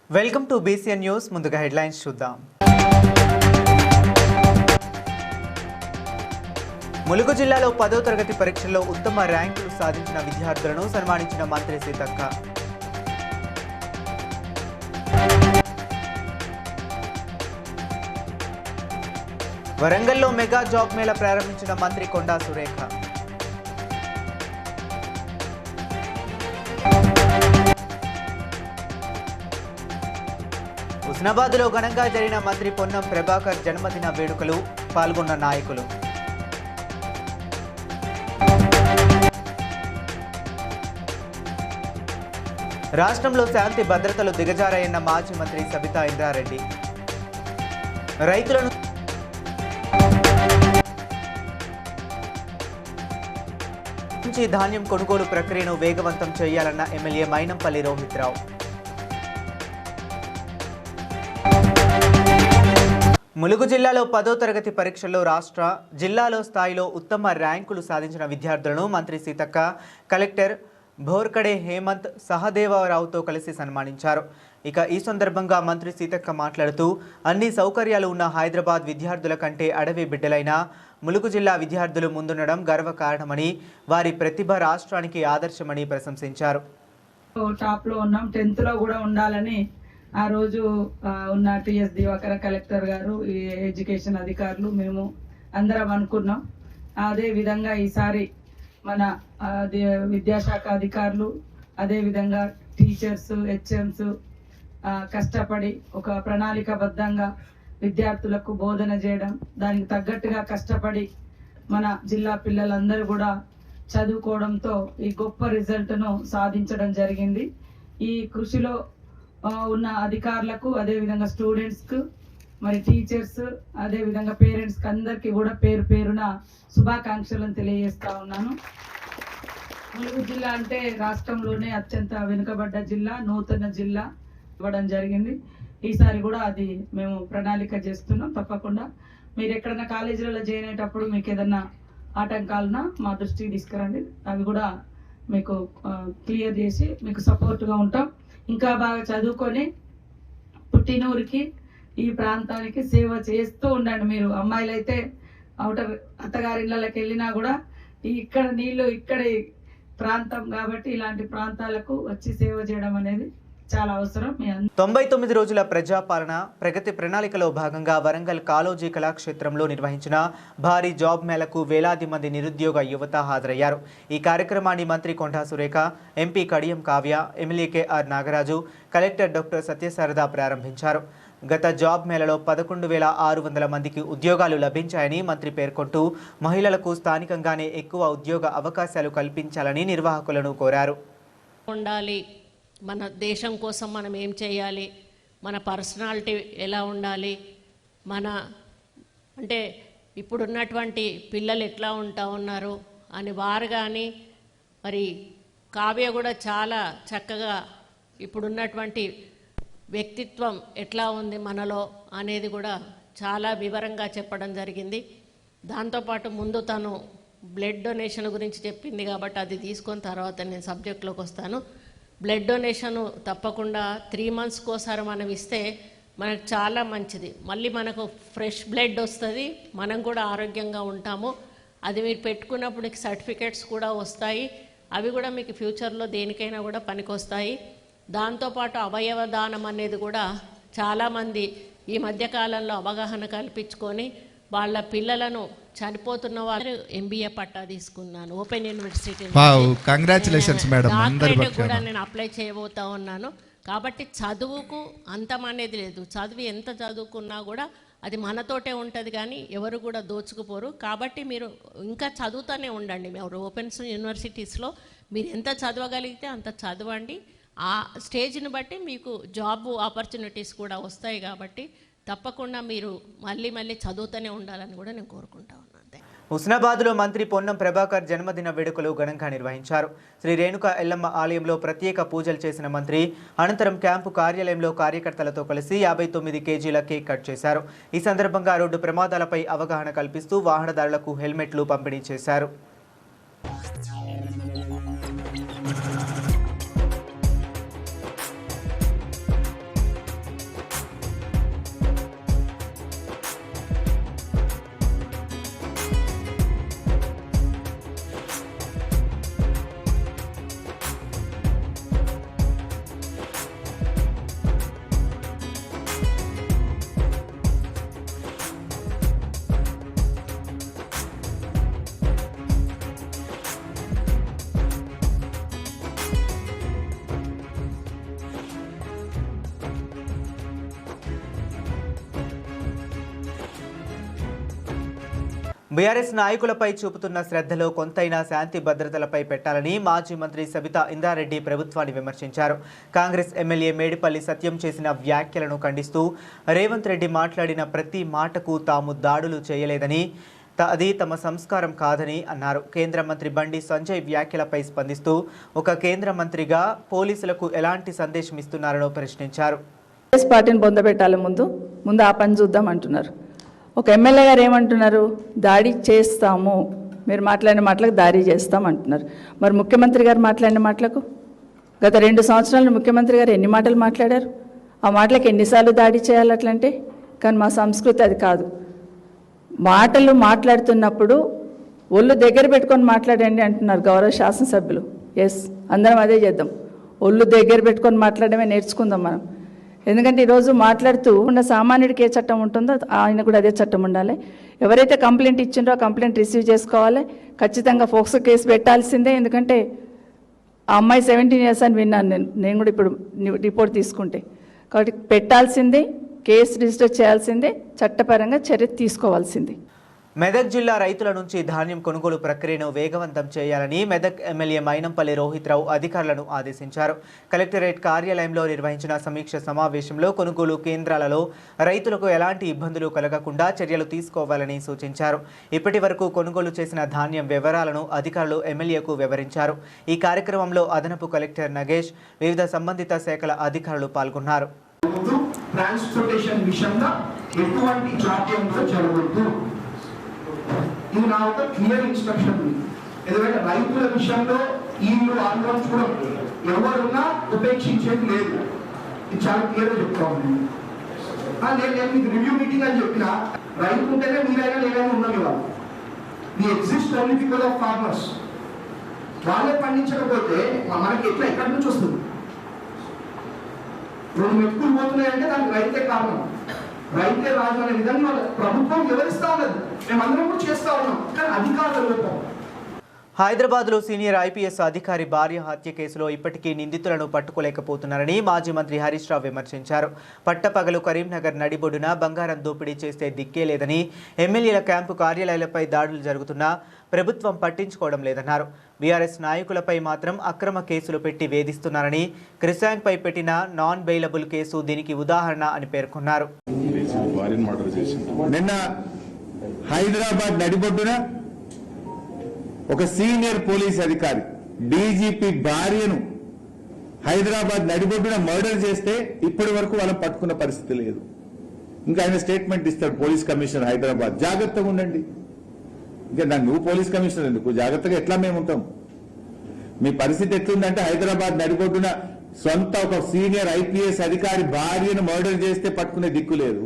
Welcome to BCN news. ముందుగా headlines చూద్దాం. ములుగు జిల్లాలో 10వ తరగతి పరీక్షల్లో ఉత్తమ ర్యాంకులు సాధించిన విద్యార్థులను సన్మానించిన మంత్రి సీతక్క. వరంగల్లో మెగా జాబ్ మేళా ప్రారంభించిన మంత్రి కొండా సురేఖ. హుస్నాబాద్లో ఘనంగా జరిగిన మంత్రి పొన్నం ప్రభాకర్ జన్మదిన వేడుకలు, పాల్గొన్న నాయకులు. రాష్ట్రంలో శాంతి భద్రతలు దిగజారాయన్న మాజీ మంత్రి సబితా ఇంద్రారెడ్డి. రైతులను నుంచి ధాన్యం కొనుగోలు ప్రక్రియను వేగవంతం చేయాలన్న ఎమ్మెల్యే మైనంపల్లి రోహిత్ రావు. ములుగు జిల్లాలో 10వ తరగతి పరీక్షల్లో రాష్ట్ర, జిల్లాలో స్థాయిలో ఉత్తమ ర్యాంకులు సాధించిన విద్యార్థులను మంత్రి సీతక్క, కలెక్టర్ భోర్కడే హేమంత్ సహదేవరావుతో కలిసి సన్మానించారు. ఇక ఈ సందర్భంగా మంత్రి సీతక్క మాట్లాడుతూ, అన్ని సౌకర్యాలు ఉన్న హైదరాబాద్ విద్యార్థుల కంటే అడవి బిడ్డలైన ములుగు జిల్లా విద్యార్థులు ముందుండడం గర్వకారణమని, వారి ప్రతిభ రాష్ట్రానికి ఆదర్శమని ప్రశంసించారు. టాప్లో ఉన్నాం, 10th లో కూడా ఉండాలని ఆ రోజు ఉన్న టిఎస్ దివాకర కలెక్టర్ గారు, ఈ ఎడ్యుకేషన్ అధికారులు, మేము అందరం అనుకున్నాం. అదే విధంగా ఈసారి మన విద్యాశాఖ అధికారులు, అదే విధంగా టీచర్స్, హెచ్ఎంస్ కష్టపడి ఒక ప్రణాళికాబద్ధంగా విద్యార్థులకు బోధన చేయడం, దానికి తగ్గట్టుగా కష్టపడి మన జిల్లా పిల్లలందరూ కూడా చదువుకోవడంతో ఈ గొప్ప రిజల్ట్ను సాధించడం జరిగింది. ఈ కృషిలో ఉన్న అధికారులకు, అదేవిధంగా స్టూడెంట్స్కు, మరి టీచర్స్, అదేవిధంగా పేరెంట్స్కి అందరికీ కూడా పేరు పేరున శుభాకాంక్షలను తెలియజేస్తా ఉన్నాను. ములుగు జిల్లా అంటే రాష్ట్రంలోనే అత్యంత వెనుకబడ్డ జిల్లా, నూతన జిల్లా ఇవ్వడం జరిగింది. ఈసారి కూడా అది మేము ప్రణాళిక చేస్తున్నాం. తప్పకుండా మీరు ఎక్కడైనా కాలేజీలలో జాయిన్ అయ్యేటప్పుడు మీకు ఏదన్నా ఆటంకాలన్నా మా దృష్టికి తీసుకురండి, అవి కూడా మీకు క్లియర్ చేసి మీకు సపోర్ట్గా ఉంటాం. ఇంకా బాగా చదువుకొని పుట్టినూరికి, ఈ ప్రాంతానికి సేవ చేస్తూ ఉండండి. మీరు అమ్మాయిలు అయితే అవుటర్ అత్తగారిళ్ళకి వెళ్ళినా కూడా ఇక్కడ నీళ్ళు ఇక్కడే ప్రాంతం కాబట్టి ఇలాంటి ప్రాంతాలకు వచ్చి సేవ చేయడం అనేది చాలా అవసరం. 99 రోజుల ప్రజాపాలన ప్రగతి ప్రణాళికలో భాగంగా వరంగల్ కాళోజీ కళాక్షేత్రంలో నిర్వహించిన భారీ జాబ్ మేళకు వేలాది మంది నిరుద్యోగ యువత హాజరయ్యారు. ఈ కార్యక్రమాన్ని మంత్రి Konda Surekha, MP Kadiyam Kavya, MLA KR Nagaraju, collector doctor Satyasharada ప్రారంభించారు. గత జాబ్ మేళలో 11,600 మందికి ఉద్యోగాలు లభించాయని మంత్రి పేర్కొంటూ, మహిళలకు స్థానికంగానే ఎక్కువ ఉద్యోగ అవకాశాలు కల్పించాలని నిర్వాహకులను కోరారు. మన దేశం కోసం మనం ఏం చేయాలి, మన పర్సనాలిటీ ఎలా ఉండాలి, మన అంటే ఇప్పుడున్నటువంటి పిల్లలు ఎట్లా ఉంటా ఉన్నారు అని వారు కానీ, మరి కావ్య కూడా చాలా చక్కగా ఇప్పుడున్నటువంటి వ్యక్తిత్వం ఎట్లా ఉంది మనలో అనేది కూడా చాలా వివరంగా చెప్పడం జరిగింది. దాంతోపాటు ముందు తను బ్లడ్ డొనేషన్ గురించి చెప్పింది కాబట్టి అది తీసుకొని తర్వాత నేను సబ్జెక్ట్లోకి వస్తాను. బ్లడ్ డొనేషన్ తప్పకుండా 3 monthsకి ఒకసారి మనం ఇస్తే మనకు చాలా మంచిది. మళ్ళీ మనకు ఫ్రెష్ బ్లడ్ వస్తుంది, మనం కూడా ఆరోగ్యంగా ఉంటాము. అది మీరు పెట్టుకున్నప్పుడు సర్టిఫికేట్స్ కూడా వస్తాయి, అవి కూడా మీకు ఫ్యూచర్లో దేనికైనా కూడా పనికొస్తాయి. దాంతోపాటు అవయవ దానం అనేది కూడా చాలామంది ఈ మధ్యకాలంలో అవగాహన కల్పించుకొని వాళ్ళ పిల్లలను చనిపోతున్న వారు ఎంబీఏ పట్టా తీసుకున్నాను ఓపెన్ యూనివర్సిటీ. Congratulations madam. కూడా నేను అప్లై చేయబోతా ఉన్నాను. కాబట్టి చదువుకు అంతం అనేది లేదు. చదువు ఎంత చదువుకున్నా కూడా అది మనతోటే ఉంటుంది, కానీ ఎవరు కూడా దోచుకుపోరు. కాబట్టి మీరు ఇంకా చదువుతూనే ఉండండి. మీరు ఓపెన్ యూనివర్సిటీస్లో మీరు ఎంత చదవగలిగితే అంత చదవండి. ఆ స్టేజ్ని బట్టి మీకు జాబ్ ఆపర్చునిటీస్ కూడా వస్తాయి. కాబట్టి తప్పకుండా మీరు మళ్ళీ చదువుతూనే ఉండాలని కూడా నేను కోరుకుంటా ఉన్నాను. హుస్నాబాద్లో మంత్రి పొన్నం ప్రభాకర్ జన్మదిన వేడుకలు ఘనంగా నిర్వహించారు. శ్రీ రేణుక ఎల్లమ్మ ఆలయంలో ప్రత్యేక పూజలు చేసిన మంత్రి అనంతరం క్యాంపు కార్యాలయంలో కార్యకర్తలతో కలిసి 59 kgల కేక్ కట్ చేశారు. ఈ సందర్భంగా రోడ్డు ప్రమాదాలపై అవగాహన కల్పిస్తూ వాహనదారులకు హెల్మెట్లు పంపిణీ చేశారు. బీఆర్ఎస్ నాయకులపై చూపుతున్న శ్రద్ధలో కొంతైనా శాంతి భద్రతలపై పెట్టాలని మాజీ మంత్రి సబితా ఇంద్రారెడ్డి ప్రభుత్వాన్ని విమర్శించారు. కాంగ్రెస్ ఎమ్మెల్యే మేడిపల్లి సత్యం చేసిన వ్యాఖ్యలను ఖండిస్తూ రేవంత్ రెడ్డి మాట్లాడిన ప్రతి మాటకు తాము దాడులు చేయలేదని, అది తమ సంస్కారం కాదని అన్నారు. కేంద్ర మంత్రి బండి సంజయ్ వ్యాఖ్యలపై స్పందిస్తూ ఒక కేంద్ర మంత్రిగా పోలీసులకు ఎలాంటి సందేశం ఇస్తున్నారనో ప్రశ్నించారు. పార్టీని పొందబెట్టాలి, ముందు ఆ పని చూద్దాం అంటున్నారు. ఒక ఎమ్మెల్యే గారు ఏమంటున్నారు? దాడి చేస్తాము, మీరు మాట్లాడిన మాటలకు దాడి చేస్తాం అంటున్నారు. మరి ముఖ్యమంత్రి గారు మాట్లాడిన మాటలకు గత 2 సంవత్సరాలు ముఖ్యమంత్రి గారు ఎన్ని మాటలు మాట్లాడారు? ఆ మాటలకు ఎన్నిసార్లు దాడి చేయాలి అట్లంటే? కానీ మా సంస్కృతి అది కాదు. మాటలు మాట్లాడుతున్నప్పుడు ఒళ్ళు దగ్గర పెట్టుకొని మాట్లాడండి అంటున్నారు గౌరవ శాసనసభ్యులు. ఎస్, అందరం అదే చేద్దాం. ఒళ్ళు దగ్గర పెట్టుకొని మాట్లాడమే నేర్చుకుందాం మనం. ఎందుకంటే ఈరోజు మాట్లాడుతూ ఉన్న సామాన్యుడికి ఏ చట్టం ఉంటుందో ఆయన కూడా అదే చట్టం ఉండాలి. ఎవరైతే కంప్లైంట్ ఇచ్చిండ్రో ఆ కంప్లైంట్ రిసీవ్ చేసుకోవాలి. ఖచ్చితంగా ఫోక్సో కేసు పెట్టాల్సిందే. ఎందుకంటే ఆ అమ్మాయి 17 years అని విన్నాను నేను కూడా ఇప్పుడు రిపోర్ట్ తీసుకుంటే. కాబట్టి పెట్టాల్సిందే, కేసు రిజిస్టర్ చేయాల్సిందే, చట్టపరంగా చర్య తీసుకోవాల్సిందే. మెదక్ జిల్లా రైతుల నుంచి ధాన్యం కొనుగోలు ప్రక్రియను వేగవంతం చేయాలని మెదక్ ఎమ్మెల్యే మైనంపల్లి రోహిత్ రావు అధికారులను ఆదేశించారు. కలెక్టరేట్ కార్యాలయంలో నిర్వహించిన సమీక్ష సమావేశంలో కొనుగోలు కేంద్రాలలో రైతులకు ఎలాంటి ఇబ్బందులు కలగకుండా చర్యలు తీసుకోవాలని సూచించారు. ఇప్పటి వరకు కొనుగోలు చేసిన ధాన్యం వివరాలను అధికారులు ఎమ్మెల్యేకు వివరించారు. ఈ కార్యక్రమంలో అదనపు కలెక్టర్ నగేష్, వివిధ సంబంధిత శాఖల అధికారులు పాల్గొన్నారు. ఇది నా ఒక క్లియర్ ఇన్స్ట్రక్షన్. ఎందుకంటే రైతుల విషయంలో వీళ్ళు ఆందోళన కూడా ఎవరున్నా ఉపేక్షించేది లేదు. ఇది చాలా క్లియర్గా చెప్తా ఉంది. నేను మీకు రివ్యూ మీటింగ్ అని చెప్పిన, రైతు ఉంటేనే మీరైనా నేనైనా ఉన్నాం. ఇవాళ the exist only because of farmers. వాళ్ళే పండించకపోతే మనకి ఎట్లా ఎక్కడి నుంచి వస్తుంది? 2 మెతుకులు పోతున్నాయంటే దానికి రైతే కారణం. రైతే రాజు అనే విధంగా ప్రభుత్వం వివరిస్తా ఉన్నది. మేమందరం కూడా చేస్తా ఉన్నాం, కానీ అధికారుల లోపం. హైదరాబాద్లో సీనియర్ ఐపీఎస్ అధికారి భార్య హత్య కేసులో ఇప్పటికీ నిందితులను పట్టుకోలేకపోతున్నారని మాజీ మంత్రి హరీష్ రావు విమర్శించారు. పట్టపగలు కరీంనగర్ నడిబొడ్డున బంగారం దోపిడీ చేస్తే దిక్కే లేదని, ఎమ్మెల్యేల క్యాంపు కార్యాలయాలపై దాడులు జరుగుతున్నా ప్రభుత్వం పట్టించుకోవడం లేదన్నారు. బీఆర్ఎస్ నాయకులపై మాత్రం అక్రమ కేసులు పెట్టి వేధిస్తున్నారని, క్రిసాంగ్పై పెట్టిన నాన్ బెయిలబుల్ కేసు దీనికి ఉదాహరణ అని పేర్కొన్నారు. నిన్న హైదరాబాద్ నడిబొడ్డున ఒక సీనియర్ పోలీస్ అధికారి డీజీపీ భార్యను హైదరాబాద్ నడిబొడ్డున మర్డర్ చేస్తే ఇప్పటి వరకు వాళ్ళని పట్టుకున్న పరిస్థితి లేదు. ఇంకా ఆయన స్టేట్మెంట్ ఇస్తాడు పోలీస్ కమిషనర్ హైదరాబాద్, జాగ్రత్తగా ఉండండి. ఇంకా నువ్వు పోలీస్ కమిషనర్ ఎందుకు? జాగ్రత్తగా ఎట్లా మేము ఉంటాం? మీ పరిస్థితి ఎట్లుందంటే హైదరాబాద్ నడిబొడ్డున సొంత ఒక సీనియర్ ఐపీఎస్ అధికారి భార్యను మర్డర్ చేస్తే పట్టుకునే దిక్కు లేదు.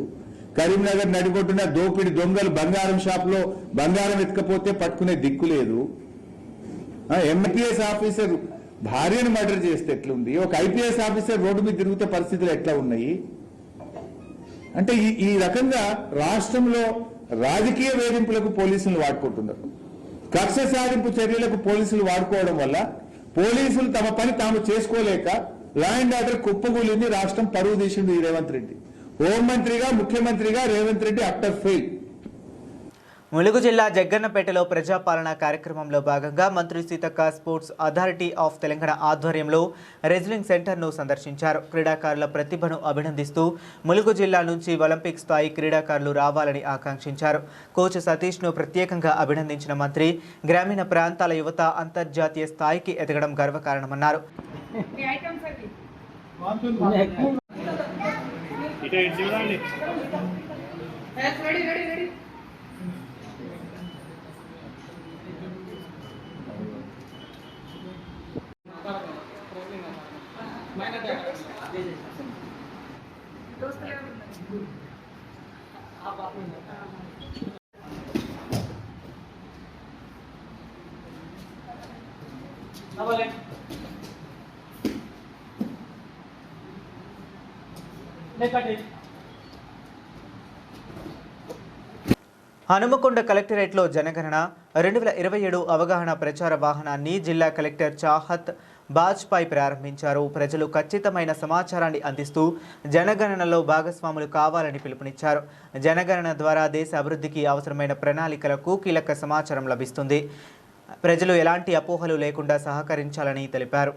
కరీంనగర్ నడిబొడ్డున దోపిడి దొంగలు బంగారం షాప్లో బంగారం ఎత్తుకపోతే పట్టుకునే దిక్కు లేదు. ఎంఐపీఎస్ ఆఫీసర్ భార్యను మర్డర్ చేస్తే ఎట్లుంది? ఒక ఐపీఎస్ ఆఫీసర్ రోడ్డు మీద తిరిగితే పరిస్థితులు ఎట్లా ఉన్నాయి? అంటే ఈ రకంగా రాష్ట్రంలో రాజకీయ వేధింపులకు పోలీసులు వాడుకుంటున్నారు. కక్ష సాధింపు చర్యలకు పోలీసులు వాడుకోవడం వల్ల పోలీసులు తమ పని తాము చేసుకోలేక లా అండ్ ఆర్డర్ కుప్పగూలింది. రాష్ట్రం పరువు తీసింది ఈ రేవంత్ రెడ్డి. హోంమంత్రిగా, ముఖ్యమంత్రిగా రేవంత్ రెడ్డి అఫ్టర్ ఫెయిల్. ములుగు జిల్లా జగ్గన్నపేటలో ప్రజాపాలన కార్యక్రమంలో భాగంగా మంత్రి Seethakka sports authority of Telangana ఆధ్వర్యంలో రెజ్లింగ్ సెంటర్ను సందర్శించారు. క్రీడాకారుల ప్రతిభను అభినందిస్తూ ములుగు జిల్లా నుంచి ఒలింపిక్ స్థాయి క్రీడాకారులు రావాలని ఆకాంక్షించారు. కోచ్ సతీష్ను ప్రత్యేకంగా అభినందించిన మంత్రి గ్రామీణ ప్రాంతాల యువత అంతర్జాతీయ స్థాయికి ఎదగడం గర్వకారణమన్నారు. హనుమకొండ కలెక్టరేట్లో జనగణన 2027 అవగాహన ప్రచార వాహనాన్ని జిల్లా కలెక్టర్ చాహత్ బాజ్పాయ్ ప్రారంభించారు. ప్రజలు ఖచ్చితమైన సమాచారాన్ని అందిస్తూ జనగణనలో భాగస్వాములు కావాలని పిలుపునిచ్చారు. జనగణన ద్వారా దేశ అభివృద్ధికి అవసరమైన ప్రణాళికలకు కీలక సమాచారం లభిస్తుంది. ప్రజలు ఎలాంటి అపోహలు లేకుండా సహకరించాలని తెలిపారు.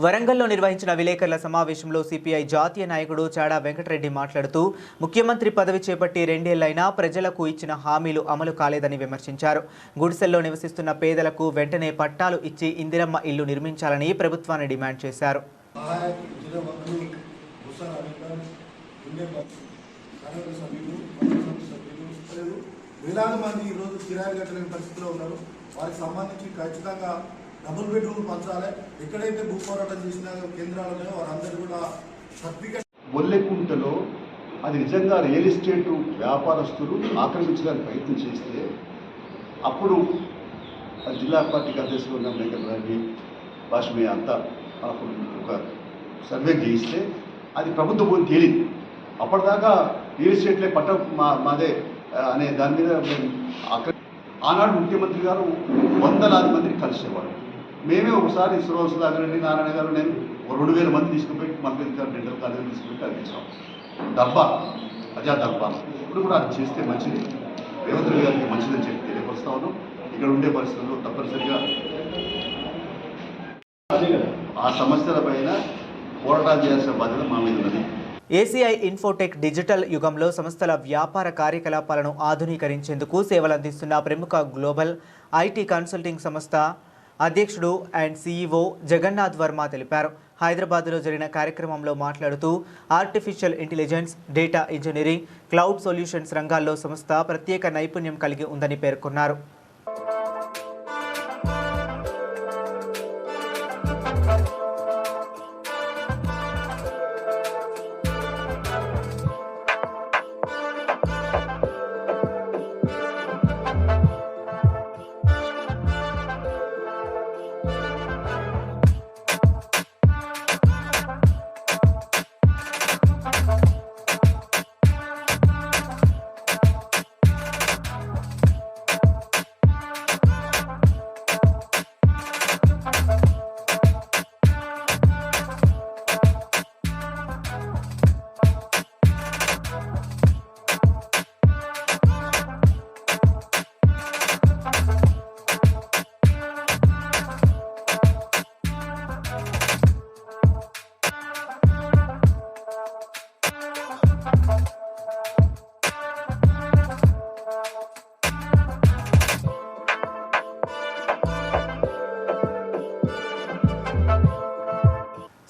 వరంగల్లో నిర్వహించిన విలేకరుల సమావేశంలో సిపిఐ జాతీయ నాయకుడు చాడా వెంకటరెడ్డి మాట్లాడుతూ ముఖ్యమంత్రి పదవి చేపట్టి 2 ఏళ్లైనా ప్రజలకు ఇచ్చిన హామీలు అమలు కాలేదని విమర్శించారు. గుడిసెల్లో నివసిస్తున్న పేదలకు వెంటనే పట్టాలు ఇచ్చి ఇందిరమ్మ ఇల్లు నిర్మించాలని ప్రభుత్వాన్ని డిమాండ్ చేశారు. వేలాది మంది ఈరోజు కిరాయి కట్టలేని పరిస్థితిలో ఉన్నారు. వారికి సంబంధించి ఖచ్చితంగా డబుల్ బెడ్రూమ్ పంచాలి. ఎక్కడైతే భూ పోరాటం చేసిన కేంద్రాలు ఉన్నాయో వారందరూ కూడా సర్టిఫికెట్. బొల్లెకుంటలో అది నిజంగా రియల్ ఎస్టేట్ వ్యాపారస్తులు ఆక్రమించడానికి ప్రయత్నం చేస్తే అప్పుడు జిల్లా పార్టీకి అధ్యక్షులు ఉన్న వెంకటరెడ్డి భాషమే అంతా అప్పుడు ఒక సర్వే చేయిస్తే అది ప్రభుత్వ భూమి తేలింది. అప్పటిదాకా రియల్ ఎస్టేట్లే మాదే అనే దాని మీద ఆనాడు ముఖ్యమంత్రి గారు వందలాది మందిని కలిసేవాడు. మేమే ఒకసారి సుధాకర్ రెడ్డి, నారాయణ గారు, నేను 2000 మంది తీసుకుపోయి మంత్రి డెంటల్ కాలేజీ తీసుకుపోయి అందించాం. డబ్బా ప్రజా డబ్బా ఇప్పుడు కూడా అది చేస్తే మంచిది, రేవంత్ రెడ్డి గారికి మంచిదని చెప్పి తెలియపరుస్తా ఉన్నాం. ఇక్కడ ఉండే పరిస్థితుల్లో తప్పనిసరిగా ఆ సమస్యల పైన పోరాటాలు చేయాల్సిన బాధ్యత మా మీద ఉన్నది. ఏసీఐ ఇన్ఫోటెక్ డిజిటల్ యుగంలో సంస్థల వ్యాపార కార్యకలాపాలను ఆధునీకరించేందుకు సేవలందిస్తున్న ప్రముఖ గ్లోబల్ ఐటీ కన్సల్టింగ్ సంస్థ అధ్యక్షుడు అండ్ సీఈఓ జగన్నాథ్ వర్మ తెలిపారు. హైదరాబాద్లో జరిగిన కార్యక్రమంలో మాట్లాడుతూ artificial intelligence, data engineering, cloud solutions రంగాల్లో సంస్థ ప్రత్యేక నైపుణ్యం కలిగి ఉందని పేర్కొన్నారు.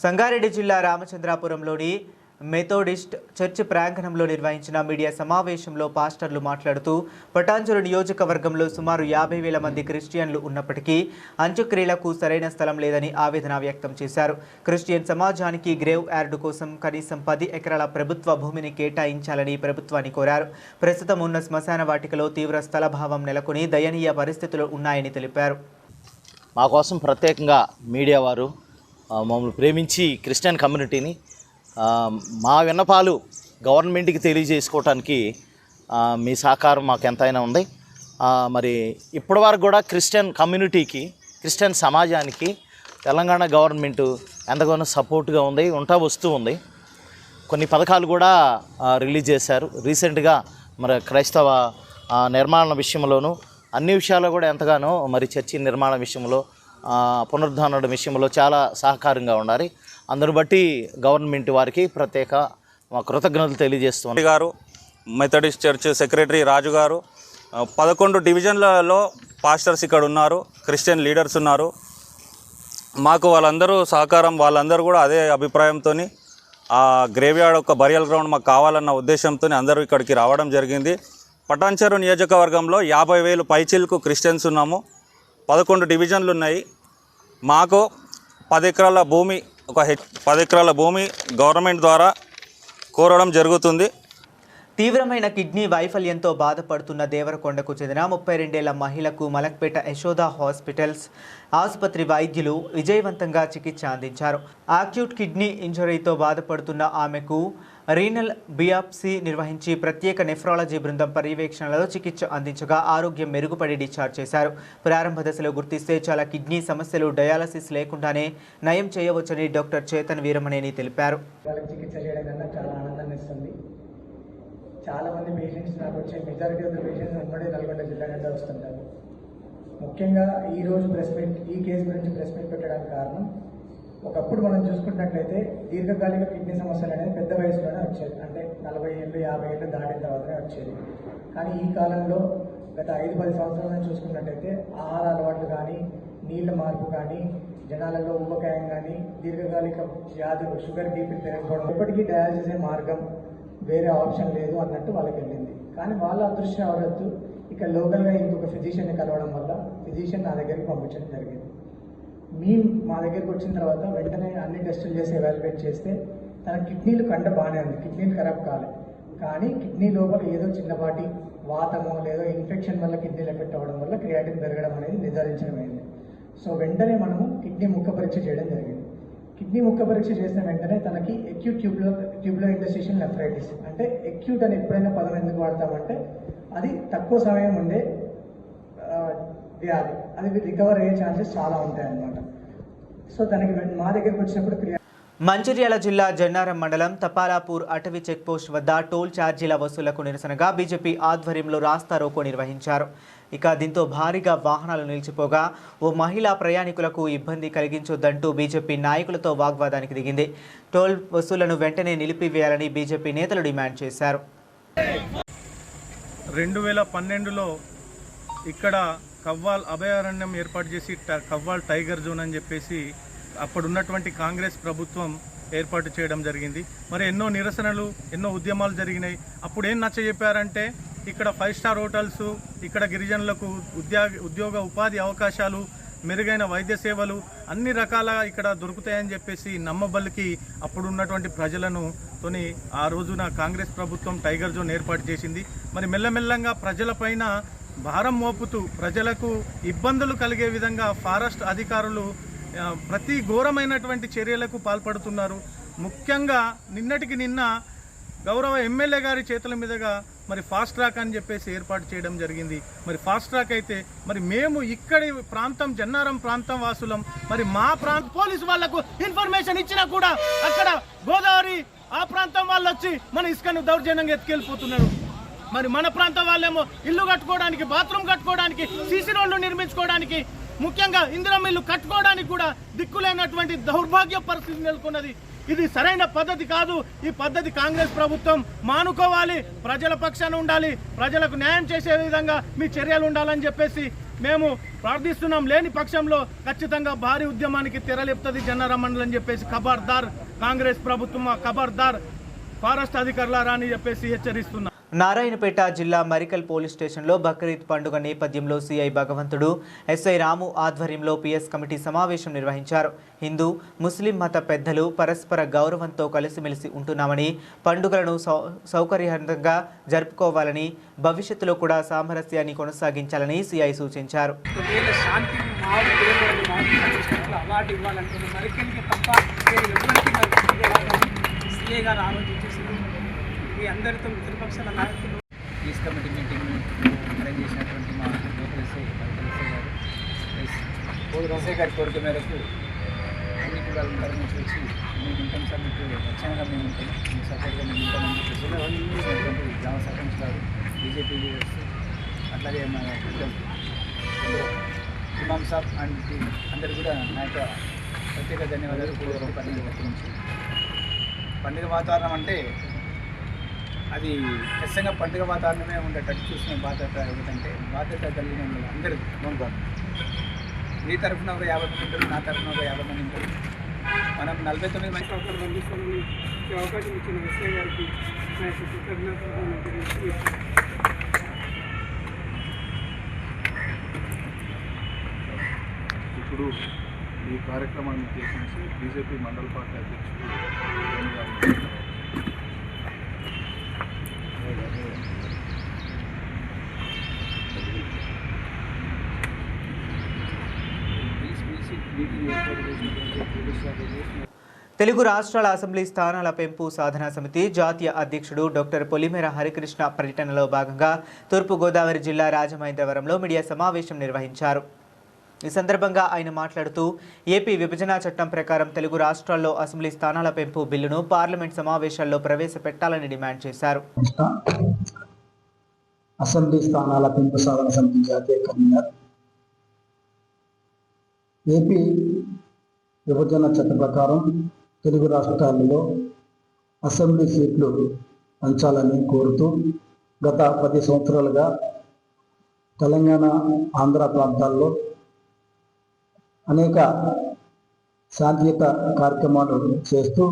సంగారెడ్డి జిల్లా రామచంద్రాపురంలోని మెథోడిస్ట్ చర్చి ప్రాంగణంలో నిర్వహించిన మీడియా సమావేశంలో పాస్టర్లు మాట్లాడుతూ పటాన్చెరు నియోజకవర్గంలో సుమారు 50,000 మంది క్రిస్టియన్లు ఉన్నప్పటికీ అంత్యక్రియలకు సరైన స్థలం లేదని ఆవేదన వ్యక్తం చేశారు. క్రిస్టియన్ సమాజానికి గ్రేవ్ యార్డు కోసం కనీసం 10 ఎకరాల ప్రభుత్వ భూమిని కేటాయించాలని ప్రభుత్వాన్ని కోరారు. ప్రస్తుతం ఉన్న శ్మశాన వాటికలో తీవ్ర స్థలభావం నెలకొని దయనీయ పరిస్థితులు ఉన్నాయని తెలిపారు. మా కోసం ప్రత్యేకంగా మీడియా వారు మమ్మల్ని ప్రేమించి క్రిస్టియన్ కమ్యూనిటీని మా విన్నపాలు గవర్నమెంట్కి తెలియజేసుకోవటానికి మీ సహకారం మాకు ఎంతైనా ఉంది. మరి ఇప్పటి వరకు కూడా క్రిస్టియన్ కమ్యూనిటీకి, క్రిస్టియన్ సమాజానికి తెలంగాణ గవర్నమెంట్ ఎంతగానో సపోర్ట్గా ఉంది, వస్తూ ఉంది. కొన్ని పథకాలు కూడా రిలీజ్ చేశారు. రీసెంట్గా మరి క్రైస్తవ నిర్మాణ విషయంలోనూ అన్ని విషయాల్లో కూడా ఎంతగానో మరి చర్చి నిర్మాణ విషయంలో, పునరుద్ధరణ విషయంలో చాలా సహకారంగా ఉండాలి. అందును బట్టి గవర్నమెంట్ వారికి ప్రత్యేక కృతజ్ఞతలు తెలియజేస్తున్నారు. గారు మెథడిస్ట్ చర్చ్ సెక్రటరీ రాజు గారు, 11 డివిజన్లలో పాస్టర్స్ ఇక్కడ ఉన్నారు, క్రిస్టియన్ లీడర్స్ ఉన్నారు. మాకు వాళ్ళందరూ సహకారం, వాళ్ళందరూ కూడా అదే అభిప్రాయంతో ఆ గ్రేవ్యార్డ్ ఒక బరియల్ గ్రౌండ్ మాకు కావాలన్న ఉద్దేశంతో అందరూ ఇక్కడికి రావడం జరిగింది. పటాన్చెరు నియోజకవర్గంలో 50,000 పైచిలకు క్రిస్టియన్స్ ఉన్నాము. 11 డివిజన్లు ఉన్నాయి. మాకు 10 ఎకరాల భూమి 10 ఎకరాల భూమి గవర్నమెంట్ ద్వారా కోరడం జరుగుతుంది. తీవ్రమైన కిడ్నీ వైఫల్యంతో బాధపడుతున్న దేవరకొండకు చెందిన 32 ఏళ్ల మహిళకు మలక్పేట యశోద హాస్పిటల్స్ ఆసుపత్రి వైద్యులు విజయవంతంగా చికిత్స అందించారు. అక్యూట్ కిడ్నీ ఇంజరీతో బాధపడుతున్న ఆమెకు రీనల్ బియాప్సీ నిర్వహించి ప్రత్యేక నెఫ్రాలజీ బృందం పర్యవేక్షణలో చికిత్స అందించగా ఆరోగ్యం మెరుగుపడి డిశ్చార్జ్ చేశారు. ప్రారంభ దశలో గుర్తిస్తే చాలా కిడ్నీ సమస్యలు డయాలసిస్ లేకుండానే నయం చేయవచ్చని డాక్టర్ చేతన్ వీరమనేని తెలిపారు. చాలామంది పేషెంట్స్ నాకు వచ్చే మెజారిటీ ఆఫ్ ద పేషెంట్స్ ఉమ్మడి నల్గొండ జిల్లా నుండి వస్తుంటారు. ముఖ్యంగా ఈరోజు ఈ కేసు గురించి ప్రెస్ మీట్ పెట్టడానికి కారణం, ఒకప్పుడు మనం చూసుకున్నట్లయితే దీర్ఘకాలిక కిడ్నీ సమస్యలు అనేది పెద్ద వయసులోనే వచ్చేది. అంటే 40 ఏళ్ళు 50 ఏళ్ళు దాటిన తర్వాతనే వచ్చేది. కానీ ఈ కాలంలో గత 5-10 సంవత్సరాల నుంచి చూసుకున్నట్టయితే ఆహార అలవాట్లు కానీ, నీళ్ళ మార్పు కానీ, జనాలలో ఊబకాయం కానీ, దీర్ఘకాలిక వ్యాధులు షుగర్ బీపీ పెరగకపోవడం, ఇప్పటికీ డయాలసిస్ మార్గం వేరే ఆప్షన్ లేదు అన్నట్టు వాళ్ళకి వెళ్ళింది. కానీ వాళ్ళ అదృష్టవరత్తు ఇక లోకల్గా ఇంకొక ఫిజిషియన్ని కలవడం వల్ల ఫిజిషియన్ నా దగ్గరికి పంపించడం జరిగింది. మా దగ్గరికి వచ్చిన తర్వాత వెంటనే అన్ని టెస్టులు చేసి ఎవాల్యుయేట్ చేస్తే తన కిడ్నీలు బాగానే ఉంది, కిడ్నీలు ఖరాబ్ కాలేదు. కానీ కిడ్నీ లోపల ఏదో చిన్నపాటి వాతమో లేదో ఇన్ఫెక్షన్ వల్ల కిడ్నీలు ఎఫెక్ట్ అవ్వడం వల్ల క్రియాటిన్ పెరగడం అనేది నిర్ధారించడమైంది. సో వెంటనే మనము కిడ్నీ ముక్క పరీక్ష చేయడం జరిగింది. కిడ్నీ ముక్క పరీక్ష చేసిన వెంటనే తనకి అక్యూట్ ట్యూబులర్ ఇంటర్స్టిషియల్ నెఫ్రైటిస్, అంటే అక్యూట్ అని ఎప్పుడైనా పదం ఎందుకు వాడతామంటే అది తక్కువ సమయం ఉండే వ్యాధి, అది రికవర్ అయ్యే ఛాన్సెస్ చాలా ఉంటాయి అన్నమాట. సో తనకి మా దగ్గరికి వచ్చినప్పుడు మంచిర్యాల జిల్లా జన్నారం మండలం తపాలాపూర్ అటవీ చెక్పోస్ట్ వద్ద టోల్ ఛార్జీల వసూలకు నిరసనగా బీజేపీ ఆధ్వర్యంలో రాస్తా రోకో నిర్వహించారు. దీంతో భారీగా వాహనాలు నిలిచిపోగా ఓ మహిళా ప్రయాణికులకు ఇబ్బంది కలిగించొద్దంటూ బీజేపీ నాయకులతో వాగ్వాదానికి దిగింది. టోల్ వసూళ్లను వెంటనే నిలిపివేయాలని బీజేపీ నేతలు డిమాండ్ చేశారు. 2012లో ఇక్కడ కవ్వాల్ అభయారణ్యం ఏర్పాటు చేసి కవ్వాల్ టైగర్ జోన్ అని చెప్పేసి అప్పుడున్నటువంటి కాంగ్రెస్ ప్రభుత్వం ఏర్పాటు చేయడం జరిగింది. మరి ఎన్నో నిరసనలు, ఎన్నో ఉద్యమాలు జరిగినాయి. అప్పుడు ఏం నచ్చ చెప్పారంటే ఇక్కడ 5 స్టార్ హోటల్స్, ఇక్కడ గిరిజనులకు ఉద్యోగ ఉపాధి అవకాశాలు, మెరుగైన వైద్య సేవలు అన్ని రకాల ఇక్కడ దొరుకుతాయని చెప్పేసి నమ్మబలికి అప్పుడున్నటువంటి ప్రజలను ఆ రోజున కాంగ్రెస్ ప్రభుత్వం టైగర్ జోన్ ఏర్పాటు చేసింది. మరి మెల్లమెల్లంగా ప్రజలపైన భారం మోపుతూ ప్రజలకు ఇబ్బందులు కలిగే విధంగా ఫారెస్ట్ అధికారులు ప్రతి ఘోరమైనటువంటి చర్యలకు పాల్పడుతున్నారు. ముఖ్యంగా నిన్నటికి నిన్న గౌరవ ఎమ్మెల్యే గారి చేతుల మీదుగా మరి ఫాస్ట్ ట్రాక్ అని చెప్పేసి ఏర్పాటు చేయడం జరిగింది. మరి ఫాస్ట్ ట్రాక్ అయితే మరి మేము ఇక్కడి ప్రాంతం జన్నారం ప్రాంతం వాసులం, మరి మా పోలీసు వాళ్లకు ఇన్ఫర్మేషన్ ఇచ్చినా కూడా అక్కడ గోదావరి ఆ ప్రాంతం వాళ్ళు వచ్చి మన ఇసుకను దౌర్జన్యంగా ఎత్తుకెళ్ళిపోతున్నారు. మరి మన ప్రాంతం వాళ్ళేమో ఇల్లు కట్టుకోవడానికి, బాత్రూమ్ కట్టుకోవడానికి, సీసీ రోడ్లు నిర్మించుకోవడానికి, ముఖ్యంగా ఇందిరమ్మ ఇల్లు కట్టుకోవడానికి కూడా దిక్కులేనటువంటి దౌర్భాగ్య పరిస్థితి నెలకొన్నది. ఇది సరైన పద్ధతి కాదు. ఈ పద్ధతి కాంగ్రెస్ ప్రభుత్వం మానుకోవాలి, ప్రజల పక్షాన ఉండాలి, ప్రజలకు న్యాయం చేసే విధంగా మీ చర్యలు ఉండాలని చెప్పేసి మేము ప్రార్థిస్తున్నాం. లేని పక్షంలో ఖచ్చితంగా భారీ ఉద్యమానికి తెరలేపుతుంది జన్నారం మండలం అని చెప్పేసి ఖబర్దార్ కాంగ్రెస్ ప్రభుత్వం, ఖబర్దార్ ఫారెస్ట్ అధికారులారా అని చెప్పేసి హెచ్చరిస్తున్నాం. నారాయణపేట జిల్లా మరికల్ పోలీస్ స్టేషన్లో బక్రీద్ పండుగ నేపథ్యంలో సిఐ భగవంతుడు, ఎస్ఐ రాము ఆధ్వర్యంలో పిఎస్ కమిటీ సమావేశం నిర్వహించారు. హిందూ ముస్లిం మత పెద్దలు పరస్పర గౌరవంతో కలిసిమెలిసి ఉంటున్నామని, పండుగలను సౌకర్యవంతంగా జరుపుకోవాలని, భవిష్యత్తులో కూడా సామరస్యాన్ని కొనసాగించాలని సిఐ సూచించారు. మీ అందరితో మిత్రపక్షాల నాయకులు పీస్ కమిటీ మీటింగ్ అరేంజ్ చేసినటువంటి మా లోకల్ ఎస్ఐ గారి కోరిక మేరకు అన్ని కులాల నుంచి వచ్చి మేము ఉంటాం సార్, మీకు రక్షణగా మేము ఉంటాం, మీ సపోర్ట్గా మేము ఉంటామని చెప్పేసి గ్రామ సర్పంచ్ గారు, బీజేపీ లీడర్స్, అట్లాగే మన ఇమాం సాబ్ అండ్ అందరు కూడా నా యొక్క ప్రత్యేక ధన్యవాదాలు. పండుగ గురించి పండుగ వాతావరణం అంటే అది ఖచ్చితంగా పండుగ వాతావరణమే ఉండేటట్టు చూసిన బాధ్యత ఏమిటంటే బాధ్యత కలిగిన అందరూ మీ తరఫున ఒక 50 మంది ఉంటారు, నా తరఫున ఒక 50 మంది ఉంటారు. మనం 49 మంది బంధిస్తామని అవకాశం ఇచ్చిన ఎస్ఐ గారికి ఇప్పుడు ఈ కార్యక్రమాన్ని ఉద్దేశించి బీజేపీ మండల పార్టీ అధ్యక్షుడు తెలుగు రాష్ట్రాల అసెంబ్లీ స్థానాల పెంపు సాధనా సమితి జాతీయ అధ్యక్షుడు డాక్టర్ పొలిమేర హరికృష్ణ పర్యటనలో భాగంగా తూర్పుగోదావరి జిల్లా రాజమహేంద్రవరంలో మీడియా సమావేశం నిర్వహించారు. ఈ సందర్భంగా ఆయన మాట్లాడుతూ ఏపీ విభజన చట్టం ప్రకారం తెలుగు రాష్ట్రాల్లో అసెంబ్లీ స్థానాల పెంపు బిల్లును పార్లమెంట్ సమావేశాల్లో ప్రవేశపెట్టాలని డిమాండ్ చేశారు. అసెంబ్లీ స్థానాల పెంపు సాధన సమితి జాతీయ కన్వీనర్ ఏపీ విభజన చట్ట ప్రకారం తెలుగు రాష్ట్రాలలో అసెంబ్లీ సీట్లు పెంచాలని కోరుతూ గత 10 సంవత్సరాలుగా తెలంగాణ ఆంధ్ర ప్రాంతాల్లో అనేక శాంతియుత కార్యక్రమాలు చేస్తూ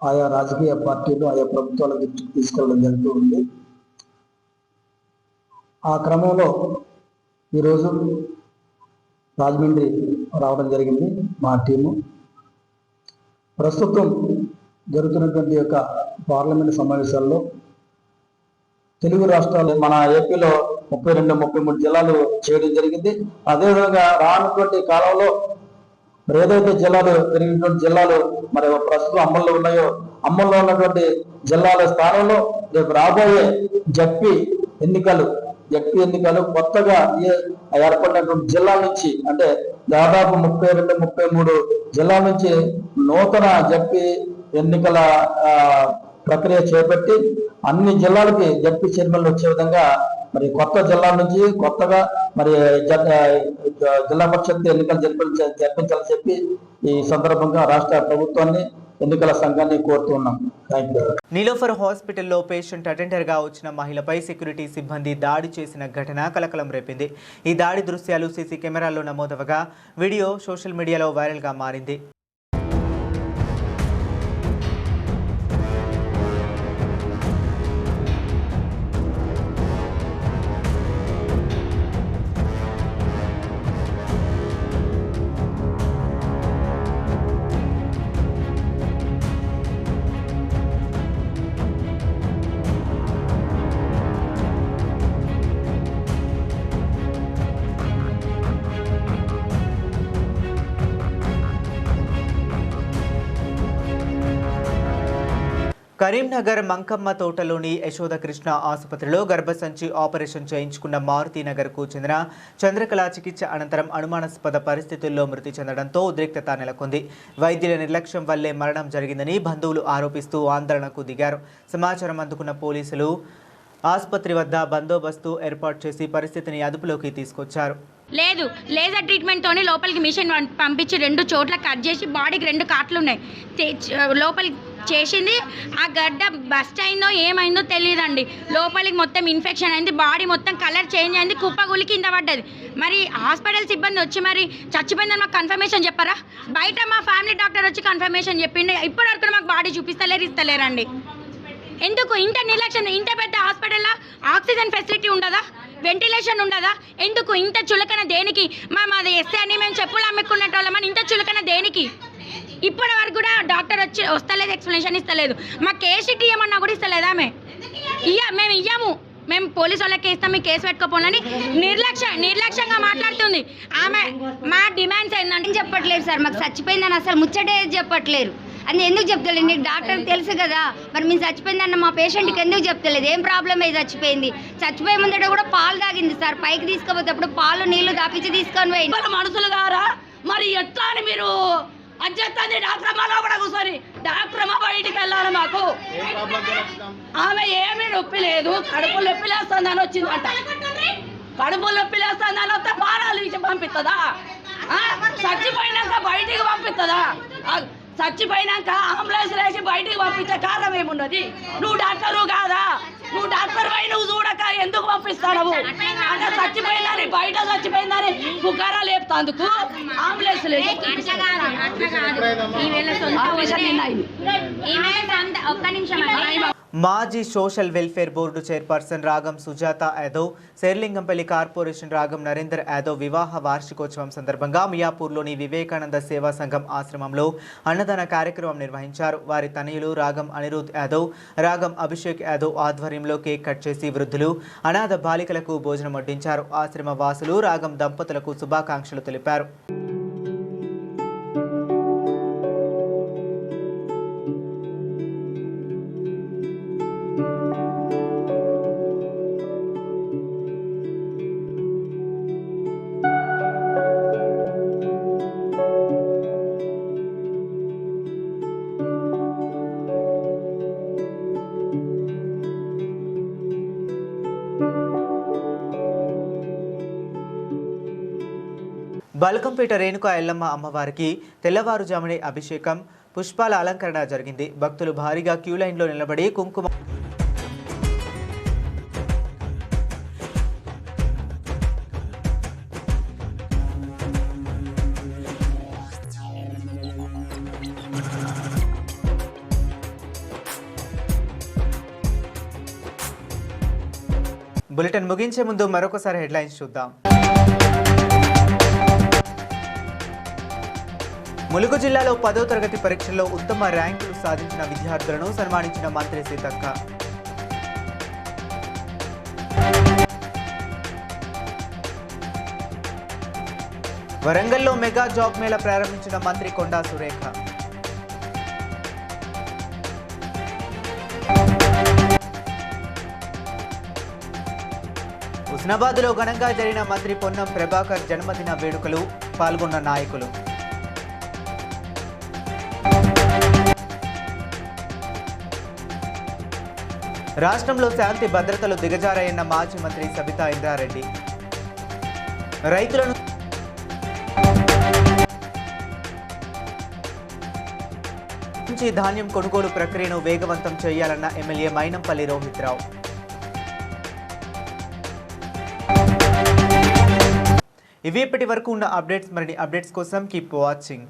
ఆయా రాజకీయ పార్టీలు ఆయా ప్రభుత్వాల దృష్టికి తీసుకెళ్ళడం జరుగుతూ ఉంది. ఆ క్రమంలో ఈరోజు రాజమండ్రి రావడం జరిగింది మా టీము. ప్రస్తుతం జరుగుతున్నటువంటి యొక్క పార్లమెంట్ సమావేశాల్లో తెలుగు రాష్ట్రాలు మన ఏపీలో 32-33 జిల్లాలు చేయడం జరిగింది. అదేవిధంగా రానున్నటువంటి కాలంలో మరి ఏదైతే జిల్లాలు పెరిగినటువంటి జిల్లాలు మరి ప్రస్తుతం అమల్లో ఉన్నాయో అమల్లో ఉన్నటువంటి జిల్లాల స్థానంలో రేపు రాబోయే జడ్పీ ఎన్నికలు కొత్తగా ఏర్పడినటువంటి జిల్లాల నుంచి అంటే దాదాపు 32-33 జిల్లాల నుంచి నూతన జడ్పీ ఎన్నికల ప్రక్రియ చేపట్టి అన్ని జిల్లాలకి జడ్పీ చైర్మన్లు వచ్చే విధంగా మరి కొత్త జిల్లాల నుంచి కొత్తగా మరి జిల్లా పరిషత్ ఎన్నికలు జరిపించాలని చెప్పి ఈ సందర్భంగా రాష్ట్ర ప్రభుత్వాన్ని ఎన్నికల సంఘాన్ని కోరుతున్నాం. నీలోఫర్ హాస్పిటల్లో పేషెంట్ అటెండర్గా వచ్చిన మహిళపై సెక్యూరిటీ సిబ్బంది దాడి చేసిన ఘటన కలకలం రేపింది. ఈ దాడి దృశ్యాలు సీసీ కెమెరాల్లో నమోదవగా వీడియో సోషల్ మీడియాలో వైరల్గా మారింది. కరీంనగర్ మంకమ్మ తోటలోని యశోద కృష్ణ ఆసుపత్రిలో గర్భసంచి ఆపరేషన్ చేయించుకున్న మారుతినగర్కు చెందిన చంద్రకళ చికిత్స అనంతరం అనుమానాస్పద పరిస్థితుల్లో మృతి చెందడంతో ఉద్రిక్తత నెలకొంది. వైద్యుల నిర్లక్ష్యం వల్లే మరణం జరిగిందని బంధువులు ఆరోపిస్తూ ఆందోళనకు దిగారు. సమాచారం అందుకున్న పోలీసులు ఆసుపత్రి వద్ద బందోబస్తు ఏర్పాటు చేసి పరిస్థితిని అదుపులోకి తీసుకొచ్చారు. లేదు లేజర్ ట్రీట్మెంట్తోనే లోపలికి మిషన్ పంపించి 2 చోట్ల కట్ చేసి బాడీకి 2 కాట్లు ఉన్నాయి లోపలికి చేసింది. ఆ గడ్డ బస్ట్ అయిందో ఏమైందో తెలియదండి. లోపలికి మొత్తం ఇన్ఫెక్షన్ అయింది, బాడీ మొత్తం కలర్ చేంజ్ అయింది, కుప్పగులి కింద పడ్డది. మరి హాస్పిటల్ సిబ్బంది వచ్చి మరి చచ్చిపోయిందని మాకు కన్ఫర్మేషన్ చెప్పారా? బయట మా ఫ్యామిలీ డాక్టర్ వచ్చి కన్ఫర్మేషన్ చెప్పిండు. ఇప్పటివరకు మాకు బాడీ ఇస్తలేరండి. ఎందుకు ఇంత నిర్లక్ష్యం? ఇంత పెద్ద హాస్పిటల్లో ఆక్సిజన్ ఫెసిలిటీ ఉండదా? వెంటిలేషన్ ఉండదా? ఎందుకు ఇంత చులకన దేనికి? మాది ఎస్ఏ అని మేము చెప్పులు అమ్ముకున్నట్టోళ్ళమని ఇంత చులకన దేనికి? ఇప్పటి వరకు కూడా డాక్టర్ వచ్చి వస్తలేదు, ఎక్స్ప్లెనేషన్ ఇస్తలేదు. మా కేసీటీ ఏమన్నా కూడా ఇస్తలేదా? మేము ఇయ్యాము, మేము పోలీసు వాళ్ళకి ఇస్తాం, మీ కేసు పెట్టుకోపోనని నిర్లక్ష్యంగా మాట్లాడుతుంది ఆమె. మా డిమాండ్స్ ఏంటంటే చెప్పట్లేదు సార్, మాకు చచ్చిపోయిందని అసలు ముచ్చటే చెప్పట్లేరు. అని ఎందుకు చెప్తలేదు? నీకు డాక్టర్ తెలుసు కదా, మరి మేము చచ్చిపోయిందన్న మా పేషెంట్కి ఎందుకు చెప్తలేదు? ఏం ప్రాబ్లం అయ్యి చచ్చిపోయింది? చచ్చిపోయే ముందట కూడా పాలు తాగింది సార్. పైకి తీసుకుపోతేప్పుడు పాలు నీళ్లు దాపించి తీసుకొని పోయింది. మనుషులు గారా మరి ఎట్లా అని మీరు అజ్జెత్తంది? డాక్టర్ అమ్మ లోపల కూర్చొని డాక్టర్ అమ్మ బయటికి వెళ్ళాలి. మాకు ఆమె ఏమీ నొప్పి లేదు, కడుపు నొప్పి లేస్తుందని వచ్చిందంట. కడుపు నొప్పి లేస్తుందని వస్తే పారాలు ఇచ్చి పంపిస్తుందా? చచ్చిపోయినాక బయటికి పంపిస్తుందా? చచ్చిపోయినాక అంబులెన్స్ వేసి బయటికి పంపించే కారణం ఏమున్నది? నువ్వు డాక్టరు కాదా? నువ్వు డాక్టర్ పై నువ్వు చూడక ఎందుకు పంపిస్తావు? అంటే చచ్చిపోయిందని, బయట చచ్చిపోయిందని పుకారా లేపుతందుకు అంబులెన్స్ ఒక్క నిమిషం మాజీ సోషల్ వెల్ఫేర్ బోర్డు చైర్పర్సన్ రాగం సుజాత యాదవ్, శేర్లింగంపల్లి కార్పొరేషన్ రాగం నరేందర్ యాదవ్ వివాహ వార్షికోత్సవం సందర్భంగా మియాపూర్లోని వివేకానంద సేవా సంఘం ఆశ్రమంలో అన్నదాన కార్యక్రమం నిర్వహించారు. వారి తనయులు రాగం అనిరుద్ యాదవ్, రాగం అభిషేక్ యాదవ్ ఆధ్వర్యంలో కేక్ కట్ చేసి వృద్ధులు, అనాథ బాలికలకు భోజనం వడ్డించారు. ఆశ్రమ వాసులు రాగం దంపతులకు శుభాకాంక్షలు తెలిపారు. బల్కంపేట రేణుకా ఎల్లమ్మ అమ్మవారికి తెల్లవారుజామునే అభిషేకం, పుష్పాల అలంకరణ జరిగింది. భక్తులు భారీగా క్యూ లైన్లో నిలబడి కుంకుమ బులెటిన్ ముగించే ముందు మరొకసారి హెడ్లైన్స్ చూద్దాం. ములుగు జిల్లాలో 10వ తరగతి పరీక్షల్లో ఉత్తమ ర్యాంకులు సాధించిన విద్యార్థులను సన్మానించిన మంత్రి సీతక్క. వరంగల్లో మెగా జాబ్ మేళా ప్రారంభించిన మంత్రి కొండా సురేఖ. హుస్నాబాద్లో ఘనంగా జరిగిన మంత్రి పొన్నం ప్రభాకర్ జన్మదిన వేడుకలు, పాల్గొన్న నాయకులు. రాష్ట్రంలో శాంతి భద్రతలు దిగజారాయన్న మాజీ మంత్రి సబితా ఇంద్రారెడ్డి. రైతులను నుంచి ధాన్యం కొనుగోలు ప్రక్రియను వేగవంతం చేయాలన్న ఎమ్మెల్యే మైనంపల్లి రోహిత్ రావు. ఇవి ఇప్పటి వరకు ఉన్న అప్డేట్స్. మరిన్ని అప్డేట్స్ కోసం కీప్ వాచింగ్.